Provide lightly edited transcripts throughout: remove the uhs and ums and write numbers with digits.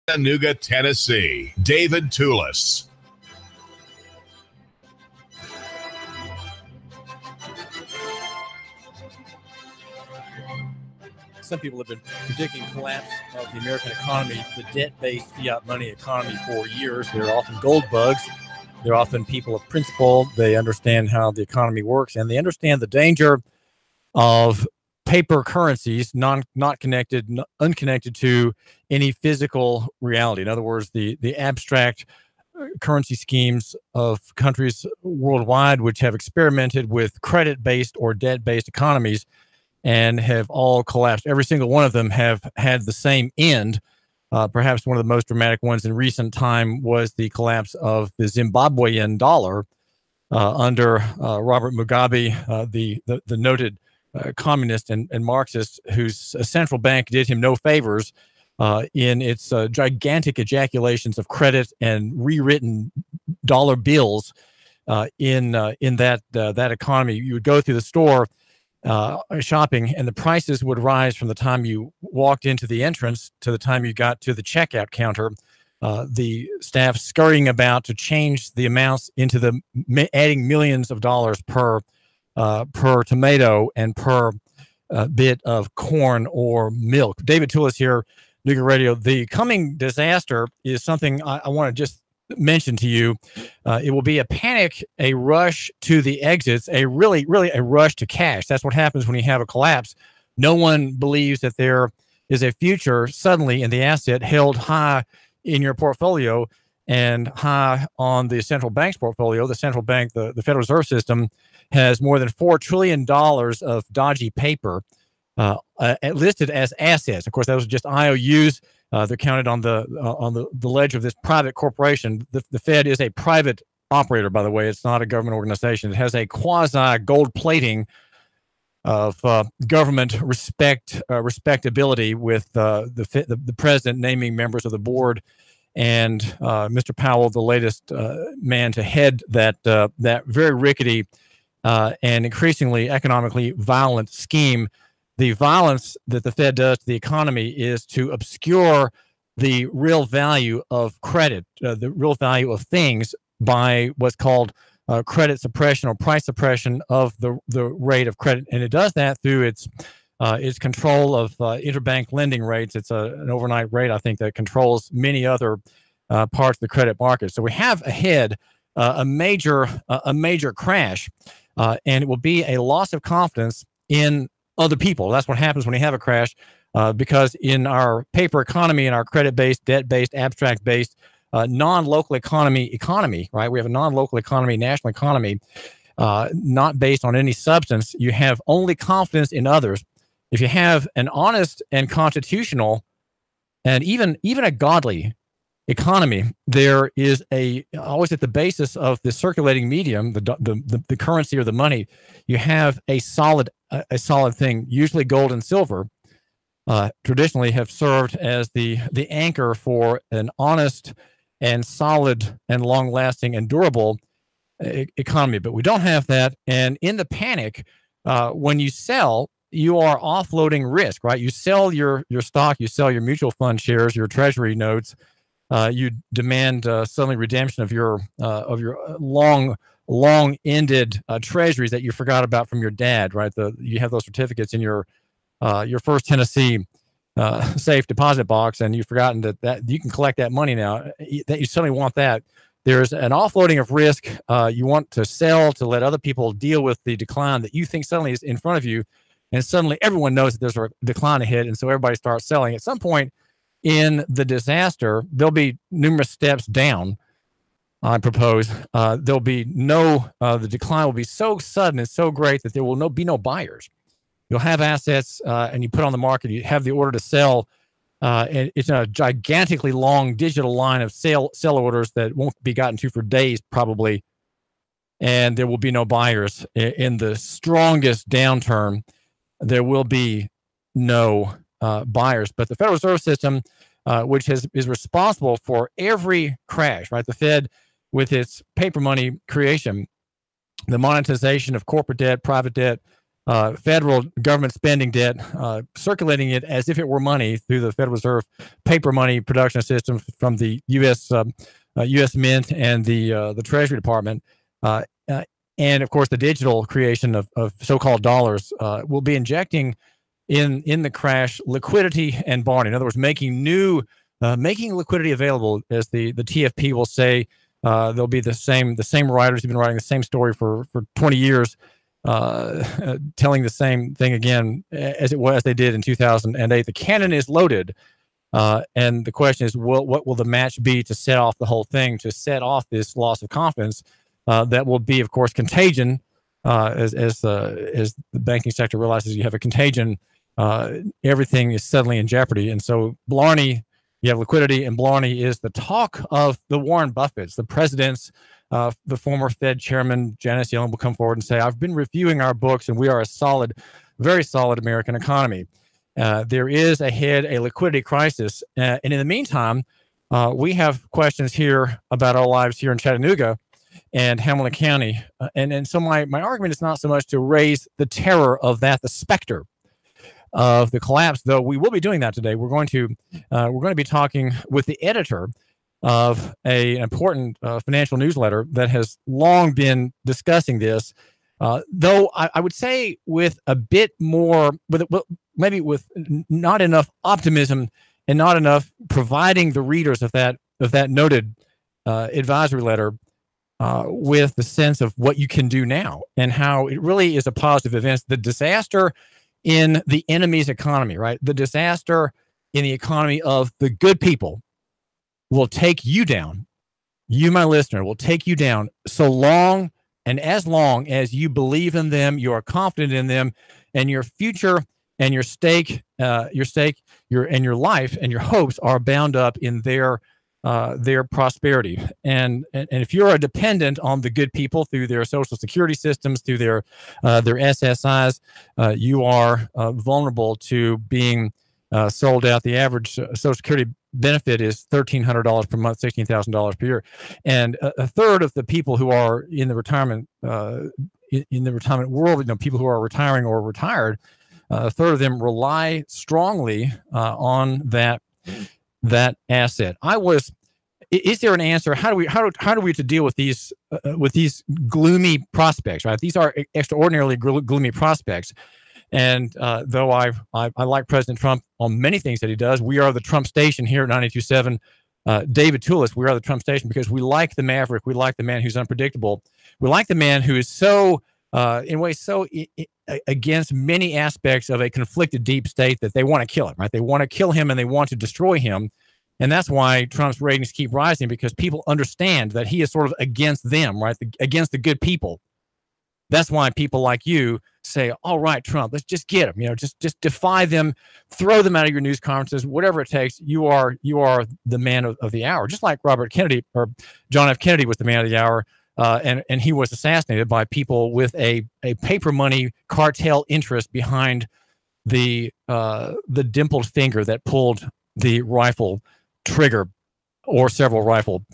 Chattanooga, Tennessee, David Toulis. Some people have been predicting collapse of the American economy, the debt-based fiat money economy for years. They're often gold bugs. They're often people of principle. They understand how the economy works, and they understand the danger of paper currencies, not connected, unconnected to any physical reality. In other words, the abstract currency schemes of countries worldwide which have experimented with credit-based or debt-based economies and have all collapsed. Every single one of them have had the same end. Perhaps one of the most dramatic ones in recent time was the collapse of the Zimbabwean dollar under Robert Mugabe, the noted communist and Marxist, whose central bank did him no favors in its gigantic ejaculations of credit and rewritten dollar bills in that economy. You would go through the store shopping, and the prices would rise from the time you walked into the entrance to the time you got to the checkout counter. The staff scurrying about to change the amounts into adding millions of dollars per tomato and per bit of corn or milk. David Toulis here, Nooga Radio. The coming disaster is something I want to just mention to you. It will be a panic, a rush to the exits, a really a rush to cash. That's what happens when you have a collapse. No one believes that there is a future suddenly in the asset held high in your portfolio and high on the central bank's portfolio. The central bank, the Federal Reserve System, has more than $4 trillion of dodgy paper listed as assets. Of course, those are just IOUs. They're counted on the ledger of this private corporation. The Fed is a private operator, by the way. It's not a government organization. It has a quasi gold plating of government respectability with the president naming members of the board and Mr. Powell, the latest man to head that very rickety and increasingly economically violent scheme. The violence that the Fed does to the economy is to obscure the real value of credit, the real value of things, by what's called credit suppression or price suppression of the rate of credit. And it does that through its control of interbank lending rates. It's an overnight rate, I think, that controls many other parts of the credit market. So we have ahead a major crash, and it will be a loss of confidence in other people. That's what happens when you have a crash, because in our paper economy, in our credit-based, debt-based, abstract-based, non-local economy, right? We have a non-local economy, national economy, not based on any substance. You have only confidence in others. If you have an honest and constitutional and even a godly economy, there is always at the basis of the circulating medium, the currency or the money, you have a solid thing. Usually gold and silver traditionally have served as the anchor for an honest and solid and long-lasting and durable economy. But we don't have that. And in the panic, when you sell, you are offloading risk, right? You sell your stock, you sell your mutual fund shares, your treasury notes. You demand suddenly redemption of your long-ended treasuries that you forgot about from your dad, right? You have those certificates in your First Tennessee safe deposit box, and you've forgotten that you can collect that money now. That you suddenly want that. There's an offloading of risk. You want to sell to let other people deal with the decline that you think suddenly is in front of you, and suddenly everyone knows that there's a decline ahead, and so everybody starts selling. At some point in the disaster, there'll be numerous steps down. I propose there'll be the decline will be so sudden and so great that there will be no buyers. You'll have assets and you put on the market, you have the order to sell, and it's a gigantically long digital line of sell orders that won't be gotten to for days probably, and there will be no buyers. In the strongest downturn, there will be no buyers. But the Federal Reserve System, which is responsible for every crash, right? The Fed, with its paper money creation, the monetization of corporate debt, private debt, federal government spending debt, circulating it as if it were money through the Federal Reserve paper money production system from the U.S. Mint and the Treasury Department. And of course, the digital creation of so-called dollars will be injecting in the crash liquidity and borrowing. In other words, making liquidity available, as the TFP will say. They'll be the same writers who've been writing the same story for 20 years, telling the same thing again as they did in 2008. The cannon is loaded, and the question is, what will the match be to set off the whole thing, to set off this loss of confidence? That will be, of course, contagion. As the banking sector realizes you have a contagion, everything is suddenly in jeopardy. And so Blarney, you have liquidity, and Blarney is the talk of the Warren Buffetts, the presidents. The former Fed chairman, Janet Yellen, will come forward and say, I've been reviewing our books, and we are a solid, very solid American economy. There is ahead a liquidity crisis. And in the meantime, we have questions here about our lives here in Chattanooga and Hamilton County. And so my argument is not so much to raise the terror of that, the specter of the collapse, though we will be doing that today. We're going to be talking with the editor of an important financial newsletter that has long been discussing this, though I would say with a bit more, maybe with not enough optimism and not enough providing the readers of that noted advisory letter with the sense of what you can do now and how it really is a positive event. The disaster in the enemy's economy, right? The disaster in the economy of the good people will take you down. You, my listener, will take you down so long and as long as you believe in them, you are confident in them, and your future and your your life and your hopes are bound up in their prosperity. And if you're a dependent on the good people through their social security systems, through their SSIs, you are vulnerable to being sold out. The average Social Security benefit is $1,300 per month, $16,000 per year, and a third of the people who are in the retirement world, people who are retiring or retired, a third of them rely strongly on that asset. Is there an answer? How do we to deal with these gloomy prospects? Right, these are extraordinarily gloomy prospects. And though I like President Trump on many things that he does, we are the Trump station here at 92.7. David Toulis, we are the Trump station because we like the maverick. We like the man who's unpredictable. We like the man who is so, in ways, so against many aspects of a conflicted deep state that they want to kill him, right? They want to kill him and they want to destroy him. And that's why Trump's ratings keep rising, because people understand that he is sort of against them, right? Against the good people. That's why people like you say, all right, Trump, let's just get him, just defy them, throw them out of your news conferences, whatever it takes. You are the man of the hour, just like Robert Kennedy or John F. Kennedy was the man of the hour. And he was assassinated by people with a paper money cartel interest behind the dimpled finger that pulled the rifle trigger, or several rifle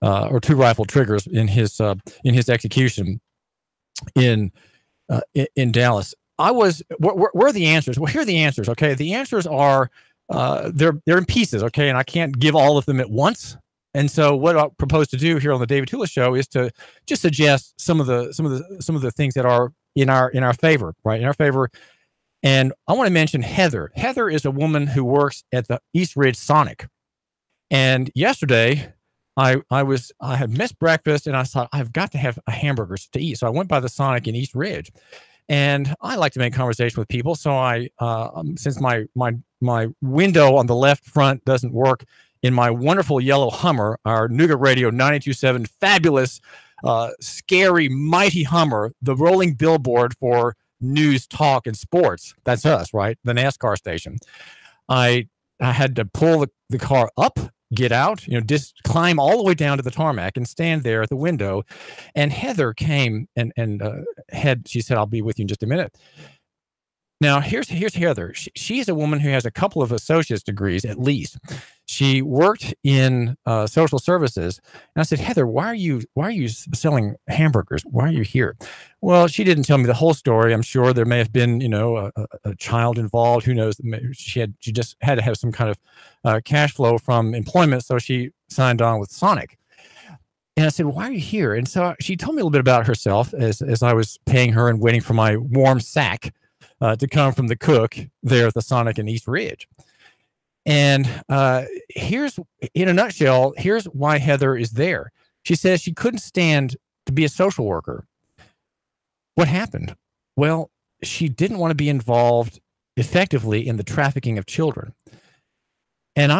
or two rifle triggers in his execution in Dallas. Where are the answers? Well, here are the answers. Okay, the answers are they're in pieces. Okay, and I can't give all of them at once. And so, what I propose to do here on the David Toulis Show is to just suggest some of the things that are in our favor, right? In our favor. And I want to mention Heather. Heather is a woman who works at the East Ridge Sonic. And yesterday, I had missed breakfast, and I thought I've got to have a hamburgers to eat. So I went by the Sonic in East Ridge, and I like to make conversation with people. So I, since my window on the left front doesn't work, in my wonderful yellow Hummer, our Nougat Radio 92.7, fabulous, scary, mighty Hummer, the rolling billboard for news, talk, and sports. That's us, right? The NASCAR station. I had to pull the car up, get out, just climb all the way down to the tarmac and stand there at the window. And Heather came and she said, I'll be with you in just a minute. Now, here's Heather. She's a woman who has a couple of associate's degrees at least. She worked in social services, and I said, Heather, why are you selling hamburgers? Why are you here? Well, she didn't tell me the whole story. I'm sure there may have been, a child involved. Who knows? She just had to have some kind of cash flow from employment, so she signed on with Sonic. And I said, why are you here? And so she told me a little bit about herself as I was paying her and waiting for my warm sack to come from the cook there at the Sonic in East Ridge. And here's, in a nutshell, here's why Heather is there. She says she couldn't stand to be a social worker. What happened? Well, she didn't want to be involved effectively in the trafficking of children. And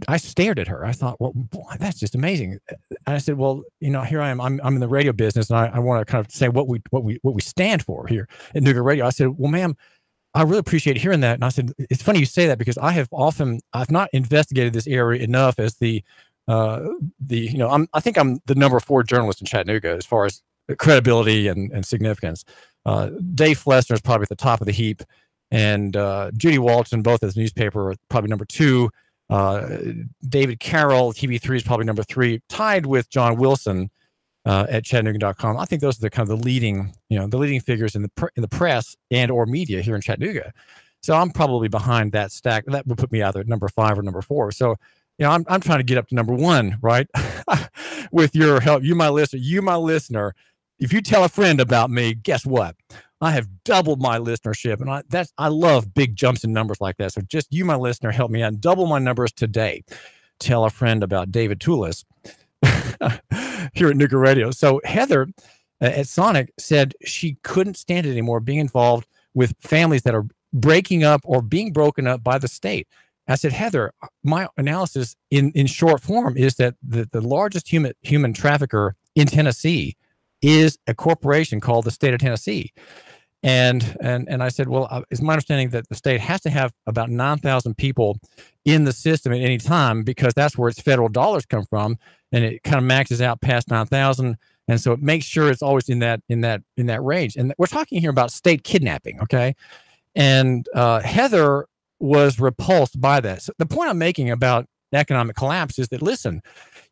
I stared at her. I thought, well, boy, that's just amazing. And I said, well, here I am. I'm in the radio business, and I want to kind of say what we stand for here at Nooga Radio. I said, well, ma'am, I really appreciate hearing that. And I said, it's funny you say that, because I've not investigated this area enough as I think I'm the number 4 journalist in Chattanooga as far as credibility and significance. Dave Flessner is probably at the top of the heap, and Judy Walton, both as newspaper, are probably number 2. David Carroll, TV3 is probably number 3, tied with John Wilson at Chattanooga.com. I think those are the kind of the leading figures in the press and or media here in Chattanooga. So I'm probably behind that stack. That would put me either at number 5 or number 4. So I'm trying to get up to number 1, right? With your help, you my listener. If you tell a friend about me, guess what? I have doubled my listenership, and I love big jumps in numbers like that. So just you, my listener, help me out. Double my numbers today. Tell a friend about David Toulis here at Nooga Radio. So Heather at Sonic said she couldn't stand it anymore being involved with families that are breaking up or being broken up by the state. I said, Heather, my analysis in short form is that the largest human trafficker in Tennessee is a corporation called the state of Tennessee. And I said, well, it's my understanding that the state has to have about 9,000 people in the system at any time, because that's where its federal dollars come from, and it kind of maxes out past 9,000, and so it makes sure it's always in that range. And we're talking here about state kidnapping, okay? And Heather was repulsed by that. So the point I'm making about economic collapse is that, listen,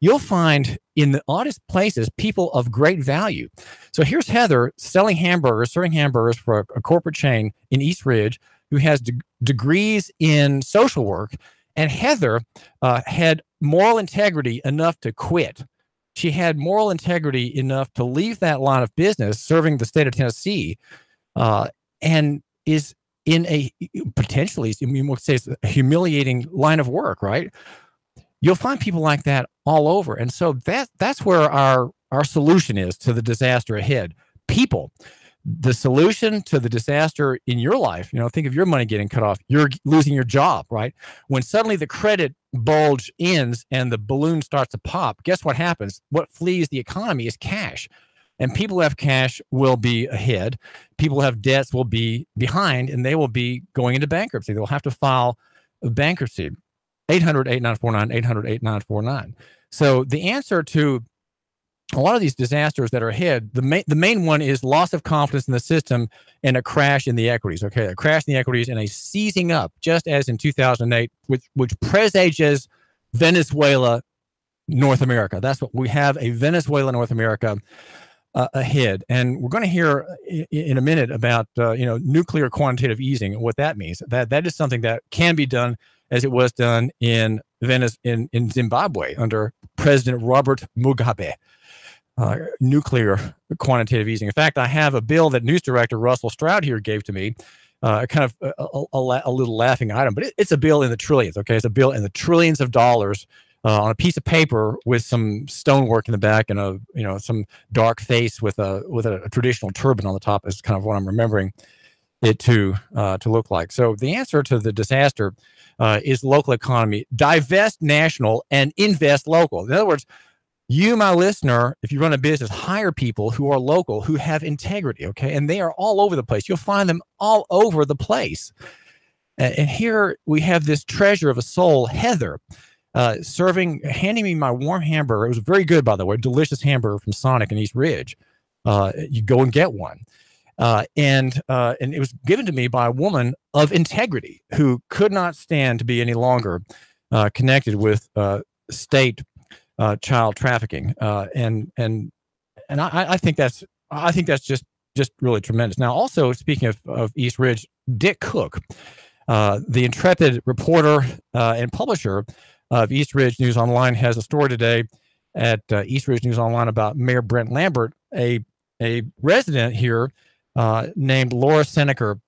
you'll find in the oddest places people of great value. So here's Heather serving hamburgers for a corporate chain in East Ridge who has degrees in social work. And Heather had moral integrity enough to quit. She had moral integrity enough to leave that line of business serving the state of Tennessee, and is in a potentially, you would say, it's a humiliating line of work, right? You'll find people like that all over. And so that's where our solution is to the disaster ahead. People. The solution to the disaster in your life, think of your money getting cut off. You're losing your job, right? When suddenly the credit bulge ends and the balloon starts to pop, guess what happens? What flees the economy is cash. And people who have cash will be ahead. People who have debts will be behind, and they will be going into bankruptcy. They'll have to file bankruptcy. 800-8949, 800-8949. So the answer to a lot of these disasters that are ahead, the main one is loss of confidence in the system and a crash in the equities. Okay, a crash in the equities and a seizing up, just as in 2008, which presages Venezuela, North America. That's what we have, a Venezuela, North America ahead. And we're going to hear in a minute about nuclear quantitative easing and what that means. That is something that can be done as it was done in Zimbabwe under President Robert Mugabe. Nuclear quantitative easing. In fact, I have a bill that news director Russell Stroud here gave to me, kind of a little laughing item, but it's a bill in the trillions. Okay, it's a bill in the trillions of dollars on a piece of paper with some stonework in the back and some dark face with a traditional turban on the top is kind of what I'm remembering it to look like. So the answer to the disaster is local economy. Divest national and invest local. In other words, you, my listener, if you run a business, hire people who are local, who have integrity, okay? And they are all over the place. You'll find them all over the place. And here we have this treasure of a soul, Heather, handing me my warm hamburger. It was very good, by the way, delicious hamburger from Sonic in East Ridge. You go and get one. And it was given to me by a woman of integrity who could not stand to be any longer connected with state child trafficking. And I think that's just really tremendous. Now, also speaking of East Ridge, Dick Cook, the intrepid reporter and publisher of East Ridge News Online, has a story today at East Ridge News Online about Mayor Brent Lambert, a resident here named Laura Seneker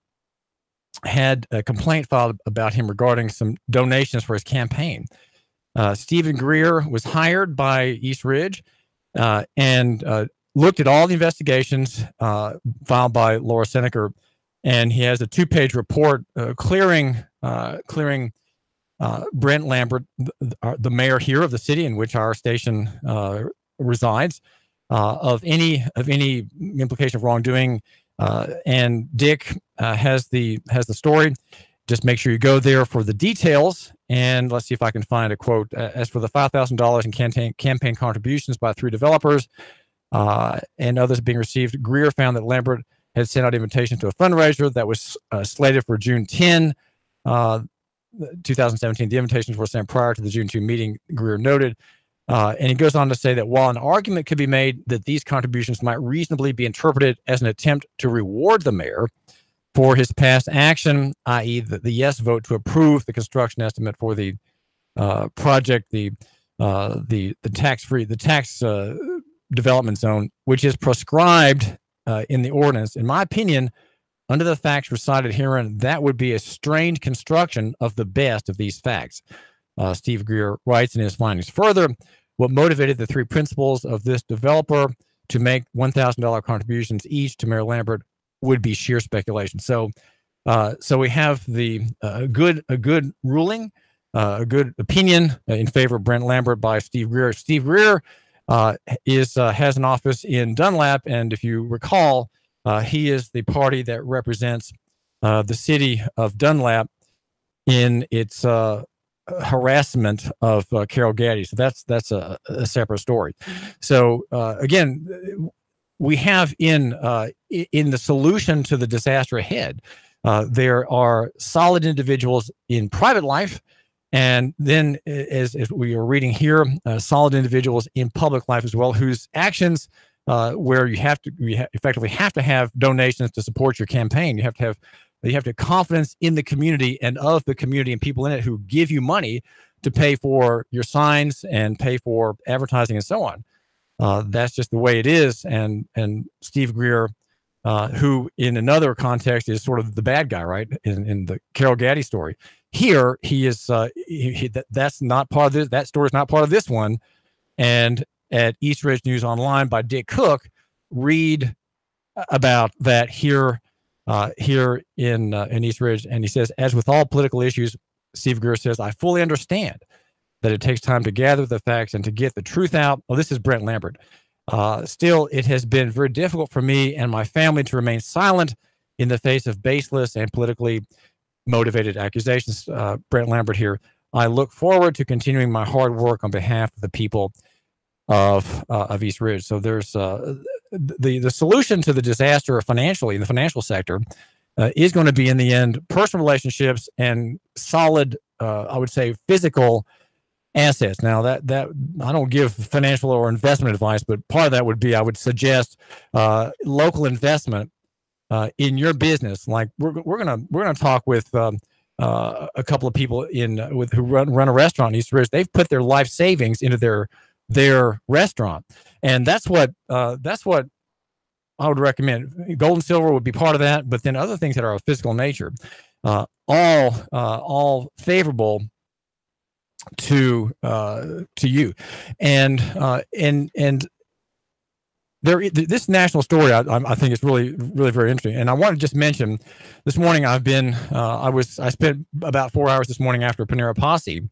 had a complaint filed about him regarding some donations for his campaign. Stephen Greer was hired by East Ridge and looked at all the investigations filed by Laura Seneker, and he has a 2-page report clearing Brent Lambert, the mayor here of the city in which our station resides, of any implication of wrongdoing. And Dick has the story. Just make sure you go there for the details. And let's see if I can find a quote. As for the $5,000 in campaign contributions by 3 developers and others being received, Greer found that Lambert had sent out invitations to a fundraiser that was slated for June 10, 2017. The invitations were sent prior to the June 2 meeting, Greer noted. And he goes on to say that while an argument could be made that these contributions might reasonably be interpreted as an attempt to reward the mayor for his past action, i.e. the yes vote to approve the construction estimate for the project, the tax development zone, which is prescribed in the ordinance, in my opinion, under the facts recited herein, that would be a strained construction of the best of these facts. Steve Greer writes in his findings further, what motivated the 3 principals of this developer to make $1,000 contributions each to Mayor Lambert would be sheer speculation. So we have a good ruling, a good opinion in favor of Brent Lambert by Steve Greer. Steve Greer has an office in Dunlap, and if you recall, he is the party that represents the city of Dunlap in its harassment of Carol Gaddy. So that's a separate story. So again, we have in the solution to the disaster ahead, there are solid individuals in private life, and then as we are reading here, solid individuals in public life as well, whose actions where you effectively have to have donations to support your campaign. You have to have confidence in the community and of the community and people in it who give you money to pay for your signs and pay for advertising and so on. That's just the way it is. And Steve Greer, who in another context is sort of the bad guy, right? In the Carol Gaddy story, here he is. That's not part of this. That story is not part of this one. And at East Ridge News Online by Dick Cook, read about that here in East Ridge. And he says, as with all political issues, Steve Greer says, I fully understand that it takes time to gather the facts and to get the truth out. Well, this is Brent Lambert. Still, it has been very difficult for me and my family to remain silent in the face of baseless and politically motivated accusations. Brent Lambert here. I look forward to continuing my hard work on behalf of the people of East Ridge. So there's the solution to the disaster financially in the financial sector is going to be in the end personal relationships and solid, I would say, physical assets. Now that I don't give financial or investment advice, but part of that would be I would suggest local investment in your business. Like we're gonna talk with a couple of people who run a restaurant in East Ridge. They've put their life savings into their restaurant, and that's what I would recommend. Gold and silver would be part of that, but then other things that are of physical nature, all favorable to you, and this national story I think is really very interesting. And I want to just mention this morning I spent about 4 hours this morning after Panera Posse,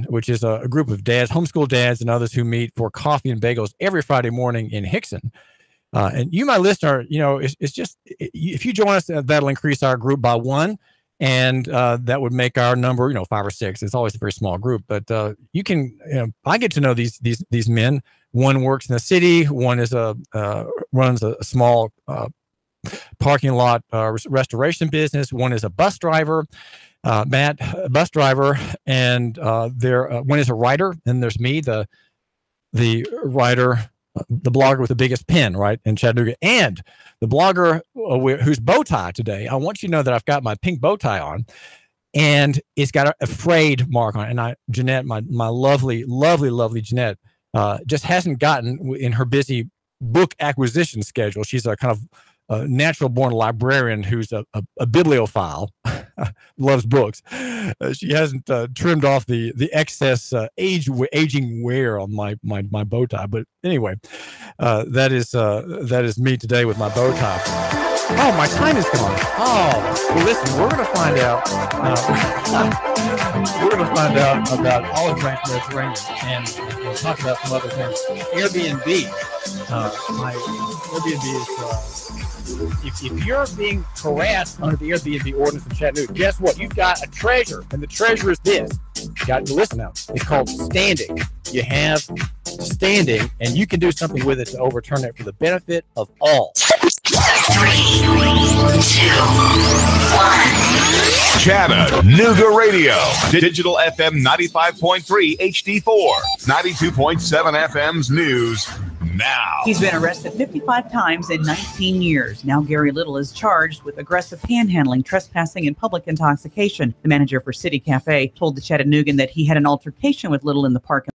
which is a group of dads, homeschool dads, and others who meet for coffee and bagels every Friday morning in Hickson. And you, my listener, it's just, if you join us, that'll increase our group by 1. And that would make our number, 5 or 6. It's always a very small group, but you can. I get to know these men. One works in the city. One is runs a small parking lot restoration business. One is a bus driver, Matt, a bus driver, and one is a writer. And there's me, the writer, the blogger with the biggest pen, right, in Chattanooga, and the blogger whose bow tie today. I want you to know that I've got my pink bow tie on, and it's got a frayed mark on it. And Jeanette, my lovely, lovely, lovely Jeanette, just hasn't gotten in her busy book acquisition schedule. She's a kind of natural-born librarian who's a bibliophile, loves books. She hasn't trimmed off the excess aging wear on my bow tie. But anyway, that is me today with my bow tie. Oh, my time is gone. Oh, well, listen, we're going to find out. We're going to find out about olive branch Mediterranean, and we'll talk about some other things. Airbnb. My Airbnb is. If you're being harassed under the Airbnb ordinance in Chattanooga, guess what? You've got a treasure, and the treasure is this. You got to listen now. It's called standing. You have standing, and you can do something with it to overturn it for the benefit of all. 3, 2, 1. Chattanooga Radio. Digital FM 95.3 HD4. 92.7 FM's news now. He's been arrested 55 times in 19 years. Now Gary Little is charged with aggressive panhandling, trespassing, and public intoxication. The manager for City Cafe told the Chattanoogan that he had an altercation with Little in the park.